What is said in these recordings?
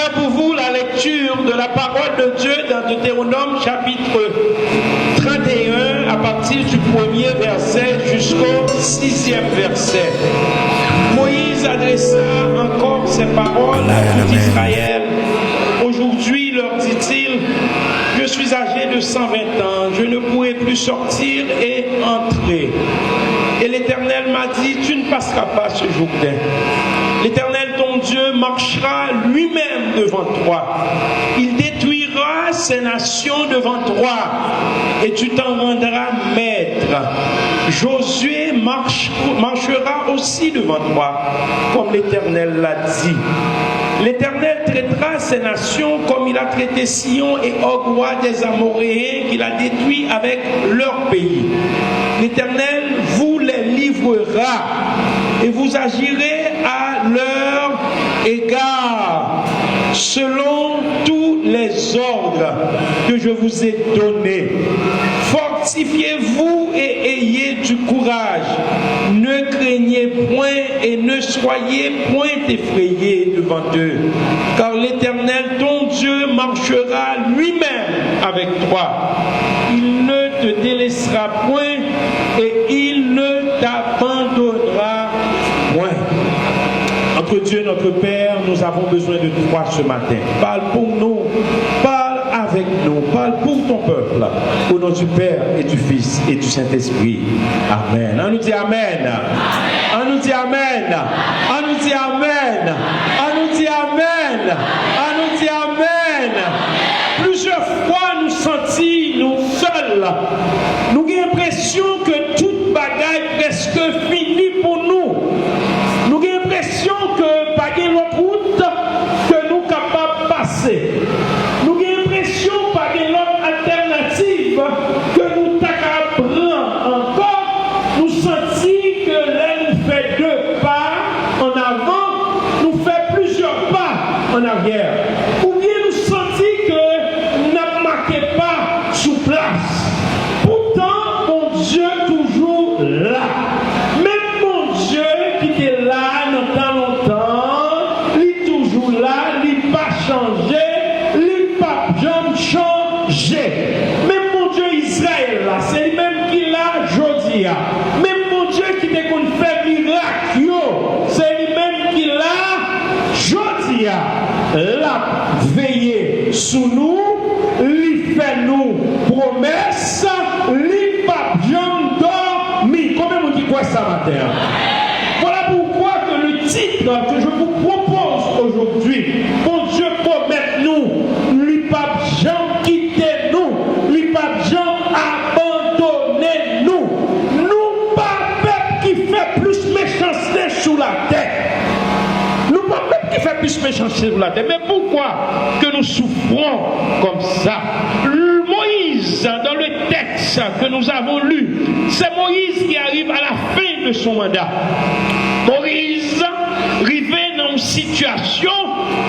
faire pour vous la lecture de la parole de Dieu dans Deutéronome chapitre 31 à partir du 1er verset jusqu'au 6e verset. Moïse adressa encore ces paroles à tout Israël. Aujourd'hui, leur dit-il, je suis âgé de 120 ans, je ne pourrai plus sortir et entrer. Et l'Éternel m'a dit, tu ne passeras pas ce Jourdain. L'Éternel, ton Dieu, marchera lui-même devant toi. Il détruira ces nations devant toi et tu t'en rendras maître. Josué marchera aussi devant toi, comme l'Éternel l'a dit. L'Éternel traitera ces nations comme il a traité Sion et Og, roi des Amoréens, qu'il a détruits avec leur pays. L'Éternel vous les livrera et vous agirez à leur égard selon tous les ordres que je vous ai donnés. Fortifiez-vous et ayez du courage. Ne craignez point et ne soyez point effrayés devant eux, car l'Éternel, ton Dieu, marchera lui-même avec toi. Il ne te délaissera point et il ne t'abandonnera point. Notre Dieu, notre Père, nous avons besoin de toi ce matin. Parle pour nous, parle avec nous, parle pour ton peuple, au nom du Père et du Fils et du Saint-Esprit. Amen. On nous dit Amen. On nous dit Amen. On nous dit Amen. On nous dit Amen. On nous dit Amen. Plusieurs fois nous sentis nous seuls. Nous avons l'impression que toute bagaille presque finie pour nous. Nous avons l'impression que pas de l'autre route que nous capables de passer. Nous avons l'impression pas de l'autre alternative que nous prendre encore. Nous sentons que là nous fait 2 pas en avant, nous fait plusieurs pas en arrière. Ou bien nous sentons que nous ne marquons pas sous place. Pourtant, mon Dieu toujours là. Même mon Dieu qui était là dans longtemps, il est toujours là, il n'a pas changé, il n'a pas jamais changé. Même mon Dieu Israël là, c'est lui-même qui l'a aujourd'hui. Même mon Dieu qui te qu'on fait miracle, c'est lui-même qui l'a aujourd'hui. L'a veillé sous nous, il fait nous promesses, il pas jamais dormi. Combien vous dites quoi ça matin? Voilà pourquoi que le titre que je vous propose aujourd'hui, mon Dieu promet nous, lui pas jamais quitter nous, lui pas jamais abandonner nous. Nous pas peuple qui fait plus méchanceté sur la terre. Nous pas peuple qui fait plus méchanceté sur la terre. Mais pourquoi que nous souffrons comme ça? Moïse, dans le texte que nous avons lu, c'est Moïse qui arrive à la fin de son mandat. Moïse arrivé dans une situation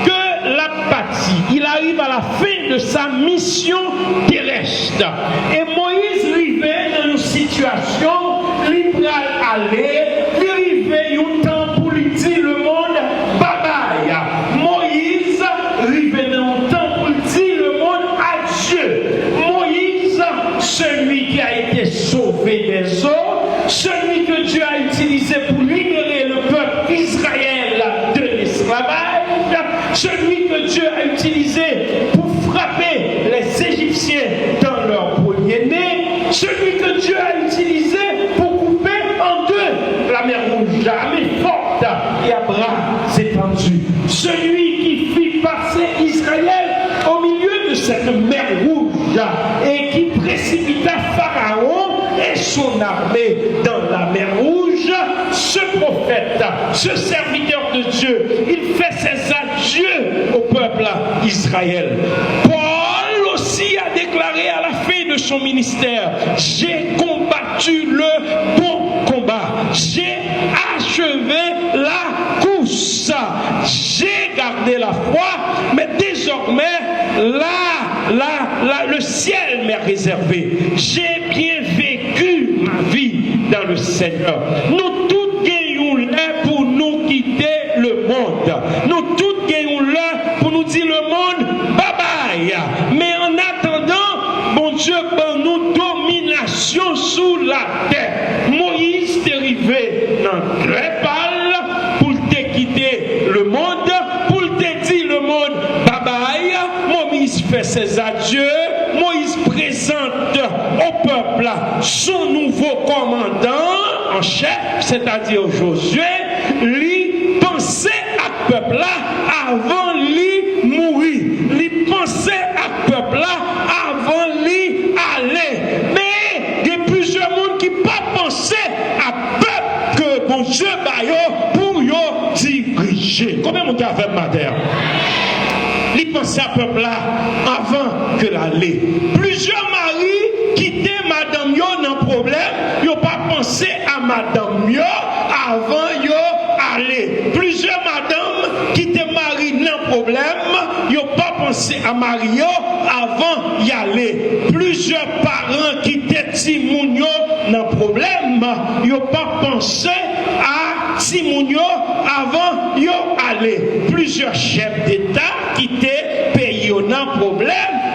que l'apathie. Il arrive à la fin de sa mission terrestre. Et Moïse arrivé dans une situation, il aller, il arrivé un temps pour lui dire le monde bye-bye. Moïse arrivé dans un temps pour lui dire le monde adieu. Moïse, celui qui a été sauvé des eaux, celui que Dieu a utilisé pour libérer le peuple Israël de l'esclavage, celui que Dieu a utilisé pour frapper les Égyptiens dans leur premier-né, celui que Dieu a utilisé pour couper en 2 la mer Rouge, la mer forte et à bras étendus, celui qui fit passer Israël au milieu de cette mer Rouge et qui précipita Pharaon et son armée dans la mer Rouge, ce prophète, ce serviteur de Dieu, il fait ses adieux au peuple Israël. Paul aussi a déclaré à la fin de son ministère, j'ai combattu le bon combat, j'ai achevé la course, j'ai gardé la foi, mais désormais le ciel m'est réservé. J'ai bien vécu ma vie dans le Seigneur. Nous tous gagnons l'heure pour nous quitter le monde. Nous tous gagnons l'heure pour nous dire la terre. Moïse est arrivé dans deux balles pour te quitter le monde, pour te dire le monde bye bye. Moïse fait ses adieux. Moïse présente au peuple son nouveau commandant en chef, c'est-à-dire Josué. Lui pensait à peuple là avant lui mourir. Lui pensait à peuple là avant lui aller. Mais il y a plusieurs monde qui pas pensé à peuple que bon Dieu pour yo diriger. Combien mon gars fait ma terre? Il pensait à peuple là avant que l'aller. Plusieurs maris quittaient madame yo dans problème, yo pas pensé à madame yo avant yo aller. Plusieurs madames quittaient mari dans problème, yo pas pensé à mari yo avant y aller. Plusieurs parents quittaient timoun yo dans problème, yo pas pensé à timoun yo avant yo aller. Plusieurs chefs d'État quittaient pays yo dans problème,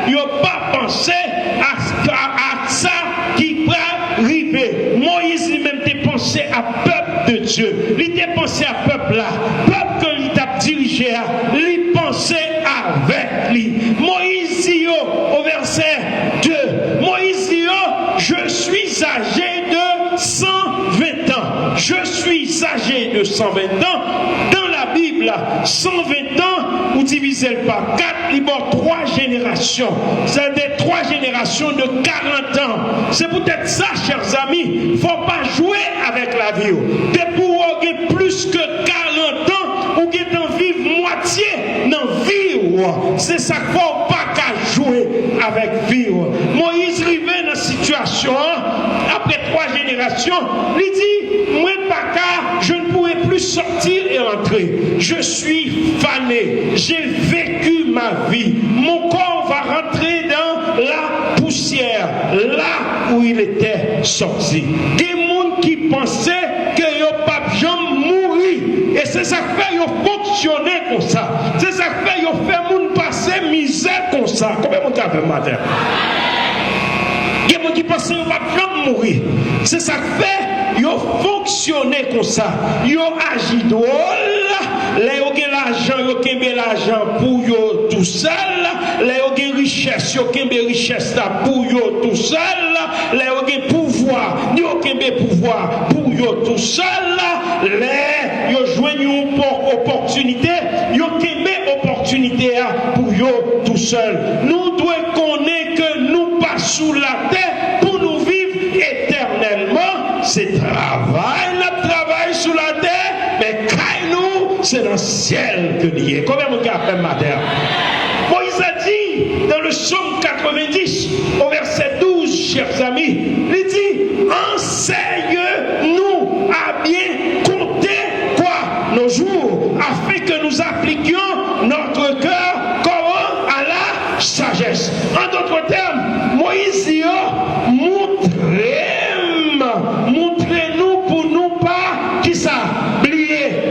yo pas pensé à ça qui va arriver. Moïse lui-même t'a pensé à peuple de Dieu. Il t'a pensé à peuple là. Peuple que il t'a dirigé, il pensait avec lui. Moïse dit au verset 2. Moïse dit je suis âgé de 120 ans. Je suis âgé de 120 ans. Dans la Bible, 120 ans, vous divisez par 4, il y a 3 générations. C'est des 3 générations de 40 ans. C'est peut-être ça, chers amis. Il ne faut pas jouer avec la vie. Dès pour vous plus que 40 ans, vous avez vivre moitié dans la vie. C'est ça qu'il ne faut pas jouer avec vie. Moïse arrivé dans la situation, après 3 générations, il dit, moi, je ne pourrai plus sortir et entrer. Je suis fané. J'ai vécu ma vie. Mon corps va rentrer dans la poussière, là où il était sorti. Des gens qui pensaient que yo pas jamais mourir. Et c'est ça qui fait yo fonctionner comme ça. C'est ça qui fait yo faire moun passer misère comme ça. Combien mon gars fait matin? Il y a des gens qui pensent qu'ils ne vont pas mourir. C'est ça qui fait yo fonctionner comme ça. Yo agi drôle. Les yo gen l'argent, yo kembe l'argent pour yo tout seul. Les yo gen richesse, yo kembe richesse pour yo tout seul. Les yo gen pouvoir, yo kembe pouvoir pour yo tout seul. Les yo joignent une opportunité, yo kembe opportunité pour yo tout seul. Nous devons connaître que nous pas sous la terre pour nous vivre éternellement. C'est travail sous la terre, mais nous, c'est dans le ciel que nous est. Combien mon gars fait ma terre? Moïse a dit dans le psaume 90, au verset 12, chers amis, il dit, enseigne-nous à bien compter quoi nos jours, afin que nous appliquions notre cœur comment à la sagesse. En d'autres termes, Moïse dit, montrez-nous pour nous pas qui ça,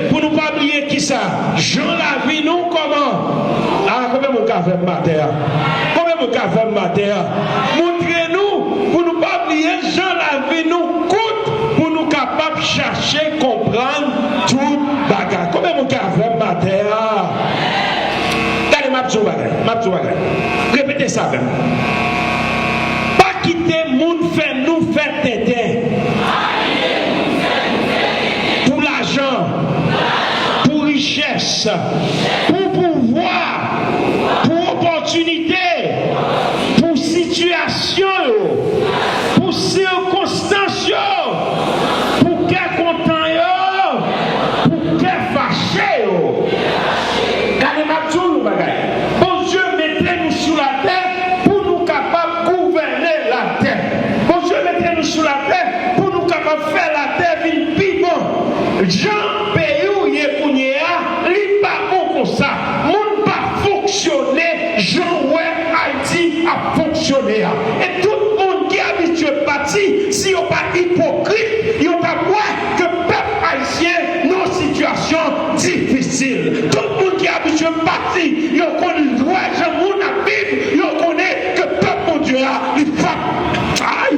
pour nous pas oublier qui ça. Jean la vie nous comment? Ah, combien mon gars fait ma terre? Combien mon gars fait ma terre? Montrez-nous pour nous pas oublier Jean la vie nous coûte pour nous capables de chercher, comprendre tout bagarre. Combien mon gars fait ma terre? Allez, ma bagarre. Répétez ça même. Pas quitter moun fait nous faire tété. Pour l'argent, pour richesse, pour pouvoir, pour opportunité, pour situation, pour circonstance, pour qu'elle content, pour qu'elle fâché. Bon Dieu, mettez-nous sous la terre pour nous capables de gouverner la terre. Bon Dieu, mettez-nous sous la terre pour nous capables de faire la terre une piment. Jean Payou Yekounia, li pas bon comme ça. Moun pas fonctionner, Jean ouais Haïti a fonctionné. Et tout le monde qui est habitué à partir, si on pas hypocrite, il pas voir que peuple haïtien dans une situation difficile. Tout le monde qui est habitué à partir, il connaît le droit, Jean moun a vivre, il connaît que peuple mon Dieu a, il frappe. Aïe!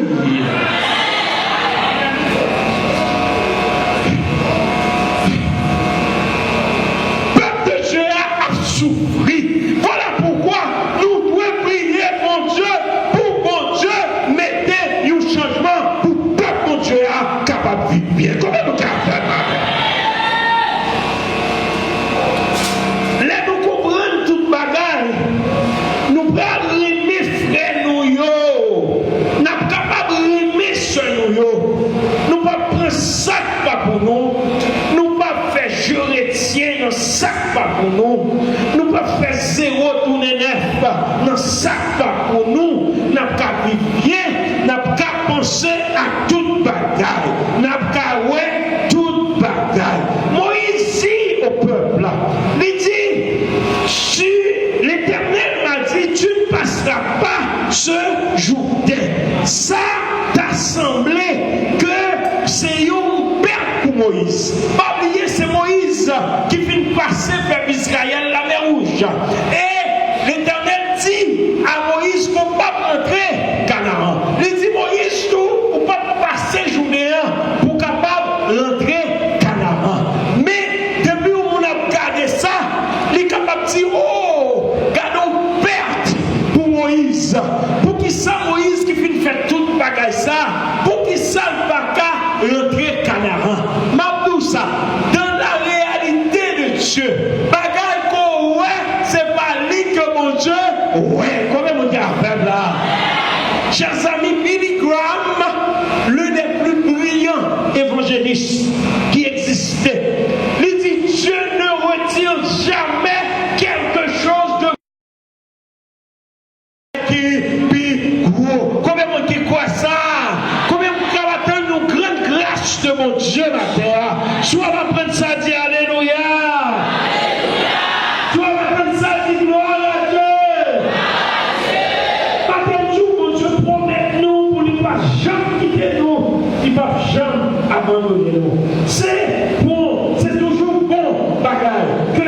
ce Jourdain. Ça t'a semblé que c'est une perte pour Moïse. Pas oublier, c'est Moïse qui vient passer vers Israël la mer Rouge. Et l'Éternel dit à Moïse qu'on ne peut pas rentrer Canaan. Il dit Moïse, on ne peut pas passer journée pour capable rentrer Canaan. Mais depuis où on a gardé ça, il est capable de dire oh, gardons perte pour Moïse. Pour qui ça Moïse qui finit faire toute bagaille ça, pour qui ça le pas rentrer Canaan. M'abdou ça, dans la réalité de Dieu, bagaille qu'on ouais, c'est pas lui que mon Dieu, ouais, comment on dit affaire là. Chers amis, Billy Graham, l'un des plus brillants évangélistes qui existait, il dit Dieu ne retire jamais quelque chose de qui gros. Combien on dit quoi ça? Combien on peut attendre une grande grâce de mon Dieu, ma terre? Soit on va prendre ça, dit Alléluia. Soit on va prendre ça, dit gloire à Dieu. Après tout, mon Dieu promet nous pour ne pas jamais quitter nous, il ne va jamais abandonner nous. C'est bon, c'est toujours bon, bagaille, que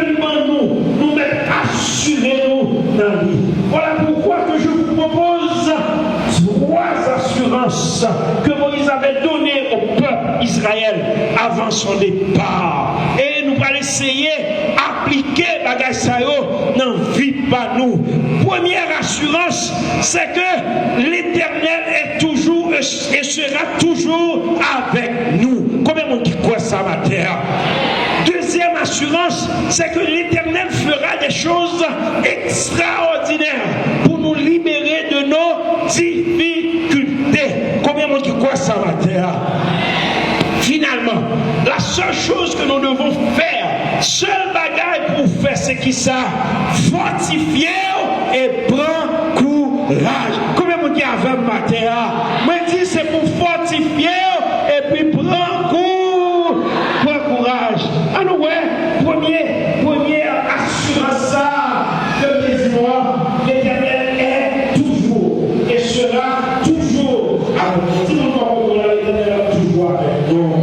nous mettre assurés nous dans la vie. Voilà pourquoi que je vous propose 3 assurances que Moïse avait données au peuple Israël avant son départ. Et nous allons essayer d'appliquer bagay sa yo dans la vie par nous. Première assurance, c'est que l'Éternel est toujours et sera toujours avec nous. Combien on dit quoi ça, ma terre? Deuxième assurance, c'est que l'Éternel fera des choses extraordinaires pour nous libérer de nos difficultés. Combien on dit quoi ça, ma terre? Finalement, la seule chose que nous devons faire, seul bagage pour faire, c'est qui ça? Fortifier et prendre courage. Combien on dit avec ma terre? Moi, je dis c'est pour fortifier et puis prendre courage. Ah non, ouais, première assurance ça, que les mois, l'Éternel est toujours et sera toujours avec nous. Si nous croyons que l'Éternel est toujours avec nous.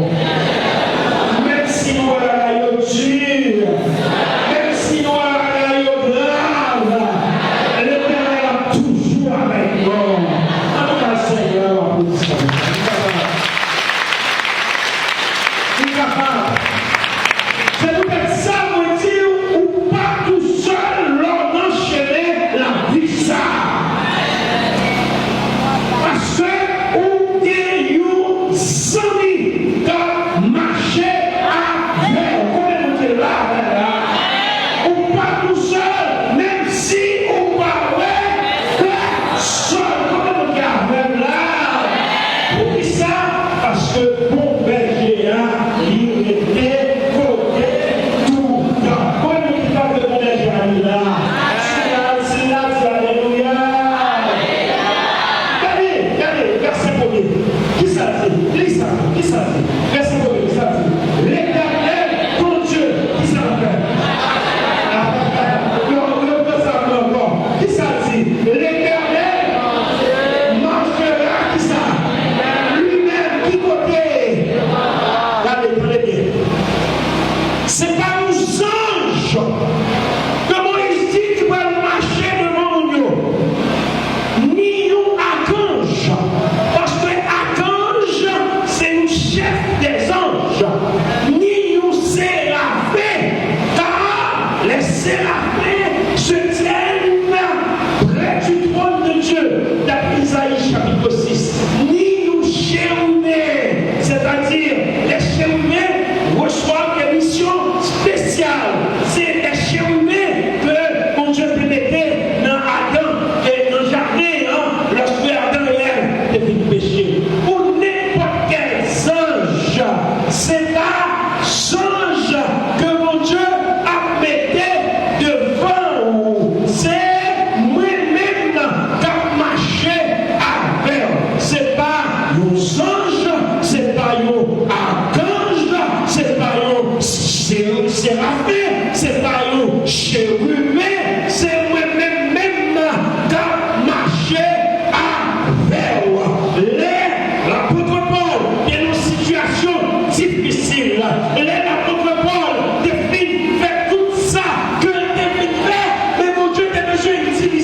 Même si nous avons la dur, même si nous avons la grave, l'Éternel est toujours avec nous.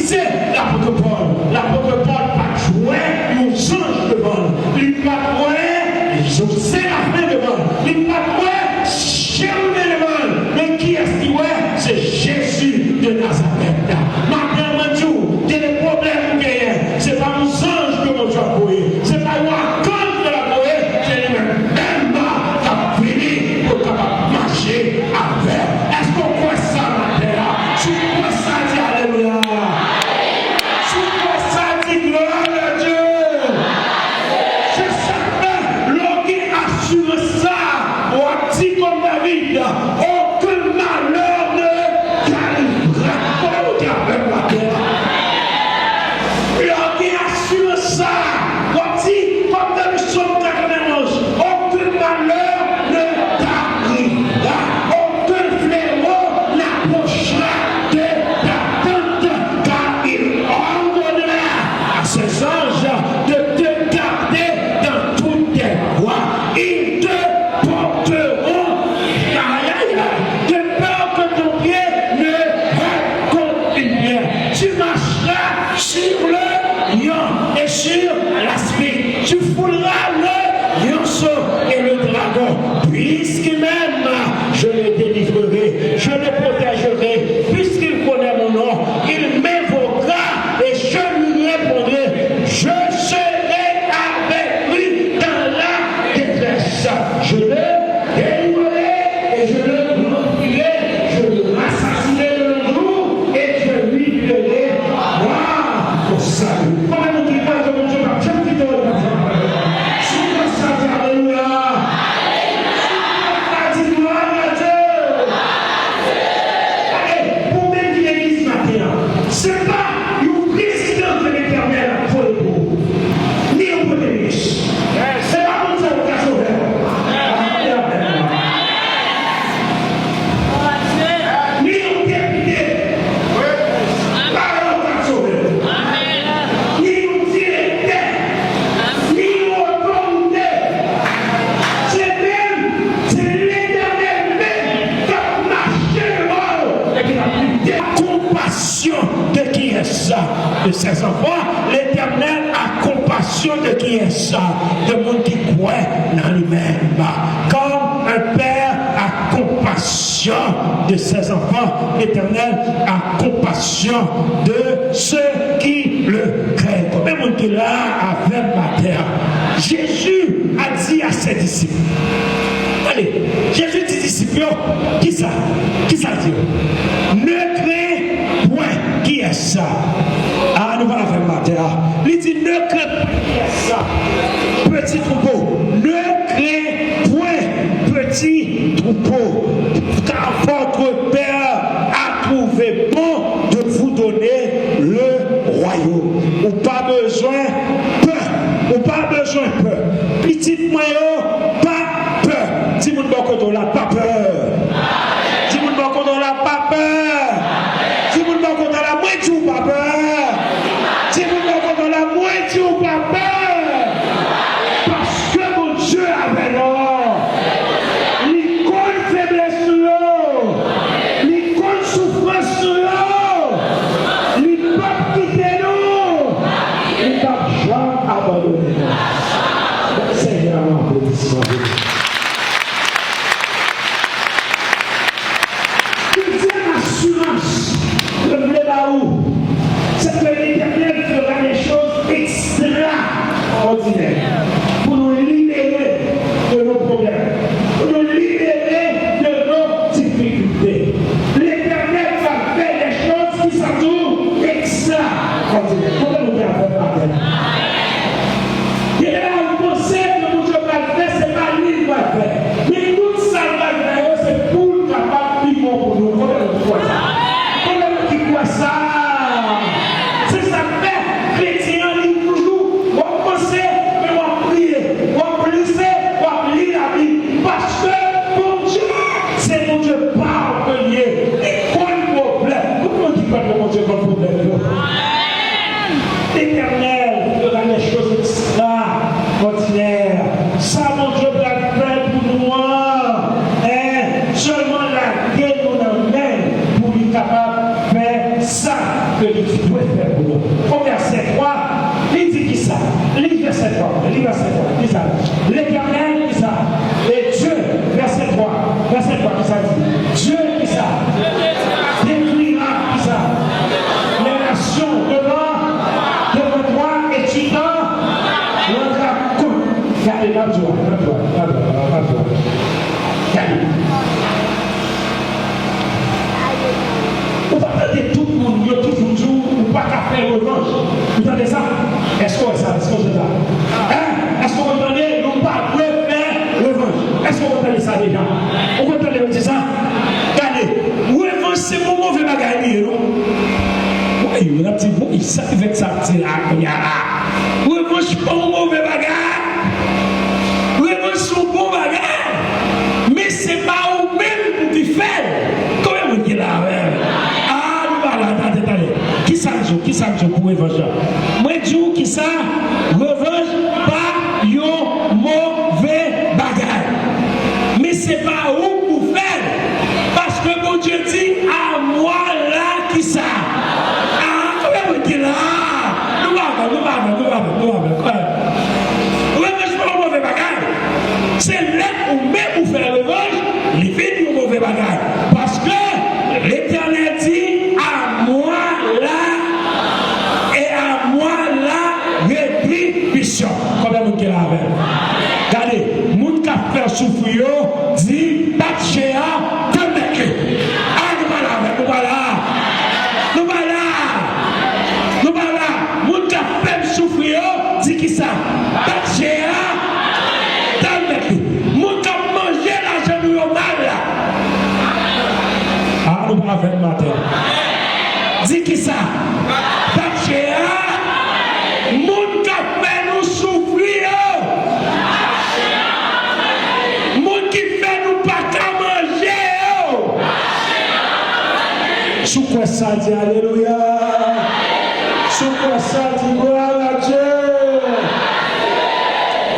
c'est l'apôtre Paul. L'apôtre Paul pas joué un ange devant. Il pas joué José la fin devant. Il pas joué Chérubin devant. Mais qui est-ce qui ouais? C'est Jésus de Nazareth. Maintenant, Dieu, il y a des problèmes que ce n'est pas un ange que mon Dieu a créé. Ce n'est pas un archange de la créé. C'est lui-même qui a fini pour marcher avec. Est-ce qu'on croit ça maintenant? Tu crois ça, dis Alléluia. Tu crois ça, dis gloire à Dieu. C'est certain, l'homme qui assure ça, on dit comme David, aucun malheur ne t'arrivera pas au diable la terre. L'homme qui assure ça, on dit comme dans le psaume 91, aucun malheur ne t'arrivera, aucun fléau n'approchera de ta tente, car il ordonnera à ses anges de te garder dans toutes tes voies. Ils te porteront de peur que ton pied ne heurte contre une pierre. Tu marcheras sur le lion et sur l'aspic. Tu fouleras le lionceau et le dragon. Puisqu'il m'aime, je le délivrerai, je le protégerai. Puisqu'il connaît mon nom, il m'invoquera et je lui répondrai. Je serai avec lui dans la détresse. Je le délivrerai et je le glorifierai. Je le rassasirai le jour et je lui dirai moi au salut. Comment nous dit pas que mon Dieu va bien plus tôt dans si on s'en alléluia. Dis gloire à Dieu. Allez, pour même qui l'église matin, c'est pas une présidente de l'Éternel pour le coup, ni un premier ministre. C'est pas mon Dieu qui a sauvé. Ni un député. Pas un qui a sauvé. Ni un directeur. Ni une autorité. C'est l'Éternel même qui a marché devant et qui a pris la compassion de qui est ça? De ses enfants. L'Éternel a compassion de qui est ça? De monde qui croit dans lui-même. Comme un père a compassion de ses enfants, l'Éternel a compassion de ceux qui le craignent. Comme un monde qui est là avec ma terre. Jésus a dit à ses disciples. Allez, Jésus dit disciples, qui ça? Qui ça dit? Ne crains point qui est ça? Ah, nous allons faire ma terre. Il dit ne crains pas qui est ça? Petit troupeau. Ne crains point petit troupeau. Car votre Père a trouvé bon de vous donner le royaume. Ou pas besoin peur. Ou pas besoin peur. Petit moyen, pas peur. Si vous ne m'en pas peur. Si vous ne m'en pas peur. Si vous ne m'en la moitié ou pas peur. Si vous ne m'en la moitié ou pas peur. Parce que mon Dieu avait l'or. Il connaît faiblesse sur l'eau. Il connaît souffrance sur l'eau. Il ne peut pas quitter nous. Il ne peut jamais abandonner nous. Seigneur, applaudissement. C'est que l'Éternel fera des choses extraordinaires pour nous libérer de nos problèmes, pour nous libérer de nos difficultés. L'Éternel va faire des choses qui sont extraordinaires. Comment nous faire la il y a une pensée que nous devons faire, ce n'est pas lui qui va faire. Mais tout ça va faire, c'est pour capable de vivre pour nous. Comment nous faire ça? Ça, c'est ça fait chrétien, il toujours, on pense, mais on prie, on plisse, on lit la Bible, parce que mon Dieu, c'est mon Dieu pardonnier, et quoi le problème? Pourquoi on dit pas que mon Dieu va le problème? L'Éternel fera des choses extraordinaires, ça mon Dieu va faire pour nous, seulement la guerre nous emmène pour lui capable de faire ça que tu dois faire. on a petit bon, il sait avec ça, c'est là, on y a là. Revanche, pas un mauvais bagage. Revanche, son bon bagage. Mais c'est pas vous-même pour qui fait. Comment vous dites là? Ah, nous voilà, attendez. Qui ça joue pour revanche? Moi, je dis qui ça? Revanche, pas un mauvais bagage. Mais c'est pas où pour faire. Parce que mon Dieu dit à moi là qui ça. Ah, comment vous dites là? Nous allons. Revanche, pas un mauvais bagage. C'est là où même pour faire revanche, il fait du mauvais bagage. Parce que l'Éternel dit à moi là et à moi là rétribution. Combien vous dites là avec? Regardez, mon qui a fait souffrir, dit Batchéa, te mec. Ah, nous voilà. Mon qui a fait souffrir, dit qui ça? Batchéa, te mec. Mon qui a mangé l'argent de mal. Ah, nous voilà avec matin. Dis qui ça? Batchéa, mon qui a fait nous souffrir. Sous quoi ça dit Alléluia? Sous quoi ça dit gloire à Dieu?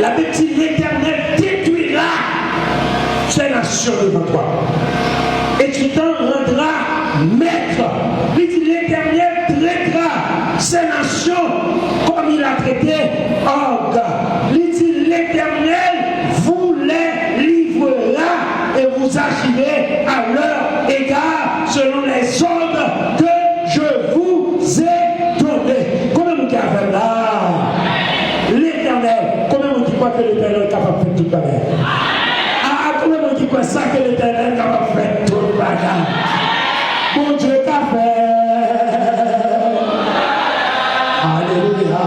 La Bible dit l'Éternel détruira ces nations devant toi. Et tu t'en rendras maître. Il dit l'Éternel traitera ces nations comme il a traité Og. Il dit l'Éternel vous les livrera et vous agirez à leur égard selon les ordres que je vous ai donnés. Comment vous dites là? L'Éternel, comment vous dites quoi que l'Éternel est capable de faire tout bagage? Ah, comment vous dites quoi ça que l'Éternel est capable de faire tout bagage? Mon Dieu qu'a fait. Alléluia.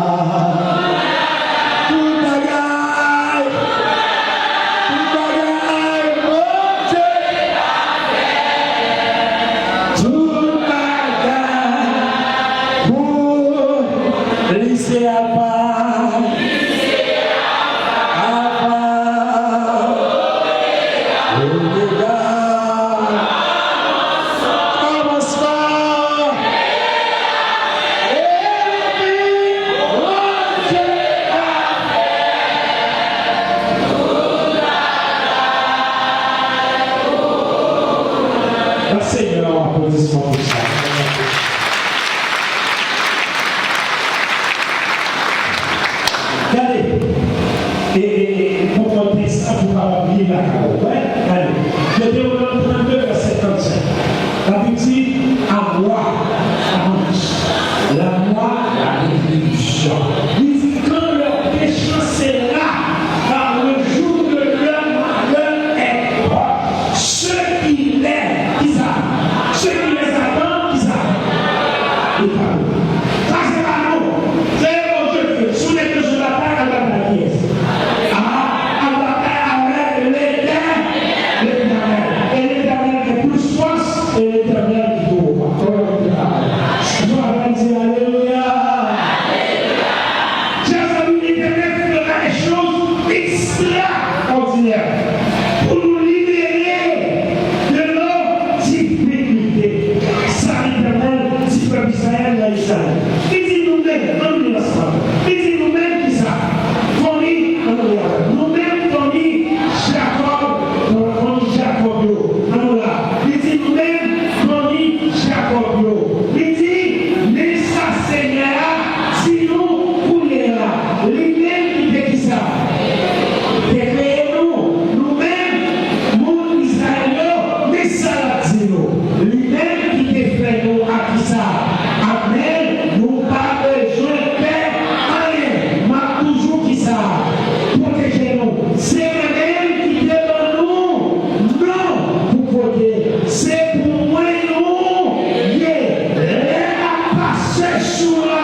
C'est pour moi, nous, yeah, la passe sur la